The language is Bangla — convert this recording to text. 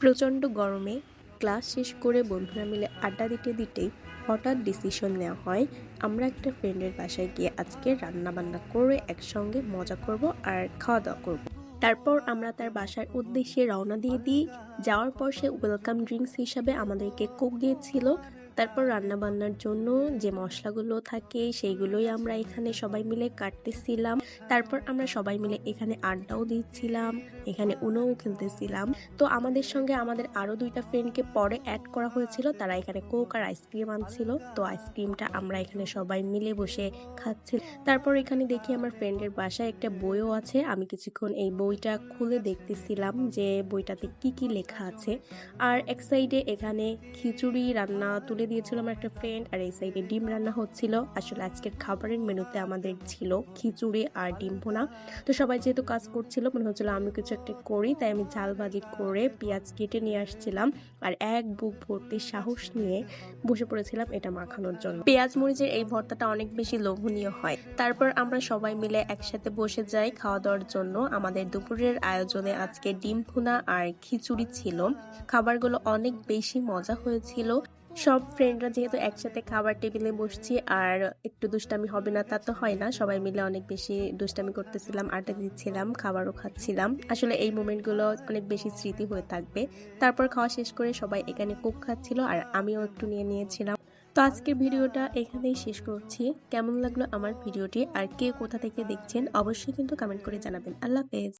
প্রচণ্ড গরমে ক্লাস শেষ করে বন্ধুরা মিলে আড্ডা দিতে দিতেই হঠাৎ ডিসিশন নেওয়া হয় আমরা একটা ফ্রেন্ডের বাসায় গিয়ে আজকে রান্না বান্না করে একসঙ্গে মজা করব আর খাওয়া দাওয়া করব। তারপর আমরা তার বাসার উদ্দেশ্যে রওনা দিয়ে দিই। যাওয়ার পর সে ওয়েলকাম ড্রিঙ্কস হিসাবে আমাদেরকে কোক দিয়েছিল। তারপর রান্না বান্নার জন্য যে মশলাগুলো থাকে সেইগুলোই আমরা এখানে সবাই মিলে কাটতেছিলাম। তারপর আমরা সবাই মিলে এখানে আড্ডাও দিচ্ছিলাম, এখানে উনোও খেলতেছিলাম। তো আমাদের সঙ্গে আমাদের আরো দুইটা ফ্রেন্ডকে পরে অ্যাড করা হয়েছিল, তারা এখানে কোক আর আইসক্রিম আনছিল। তো আইসক্রিমটা আমরা এখানে সবাই মিলে বসে খাচ্ছি। তারপর এখানে দেখি আমার ফ্রেন্ডের বাসায় একটা বইও আছে। আমি কিছুক্ষণ এই বইটা খুলে দেখতেছিলাম যে বইটাতে কি কি লেখা আছে। আর এক সাইডে এখানে খিচুড়ি রান্না তুলে দিয়েছিল আমার একটা ফ্রেন্ড, আর এই সাইডে ডিম রান্না হচ্ছিল। আসলে আজকের খাবারের মেনুতে আমাদের ছিল খিচুড়ি আর ডিম ভুনা। তো সবাই যেহেতু কাজ করছিল, মনে হচ্ছিল আমি কিছু একটা করি, তাই আমি ঝাল ভাজি করে পেঁয়াজ কেটে নিয়ে আসছিলাম আর এক বুক ভর্তি সাহস নিয়ে বসে পড়েছিলাম এটা মাখানোর জন্য। পেঁয়াজ মরিচের এই ভর্তাটা অনেক বেশি লোভনীয় হয়। তারপর আমরা সবাই মিলে একসাথে বসে যাই খাওয়া দাওয়ার জন্য। আমাদের দুপুরের আয়োজনে আজকে ডিম ভুনা আর খিচুড়ি ছিল। খাবারগুলো অনেক বেশি মজা হয়েছিল। সব ফ্রেন্ডরা যেহেতু একসাথে খাবার টেবিলে বসছি, আর একটু দুষ্টামি হবে না তা তো হয় না। সবাই মিলে অনেক বেশি দুষ্টামি করতেছিলাম, আড্ডা দিচ্ছিলাম, খাবারও খাচ্ছিলাম। আসলে এই মোমেন্টগুলো অনেক বেশি স্মৃতি হয়ে থাকবে। তারপর খাওয়া শেষ করে সবাই এখানে কোক খাচ্ছিল আর আমিও একটু নিয়ে নিয়েছিলাম। তো আজকের ভিডিওটা এখানেই শেষ করছি। কেমন লাগলো আমার ভিডিওটি আর কে কোথা থেকে দেখছেন অবশ্যই কিন্তু কমেন্ট করে জানাবেন। আল্লাহ হাফেজ।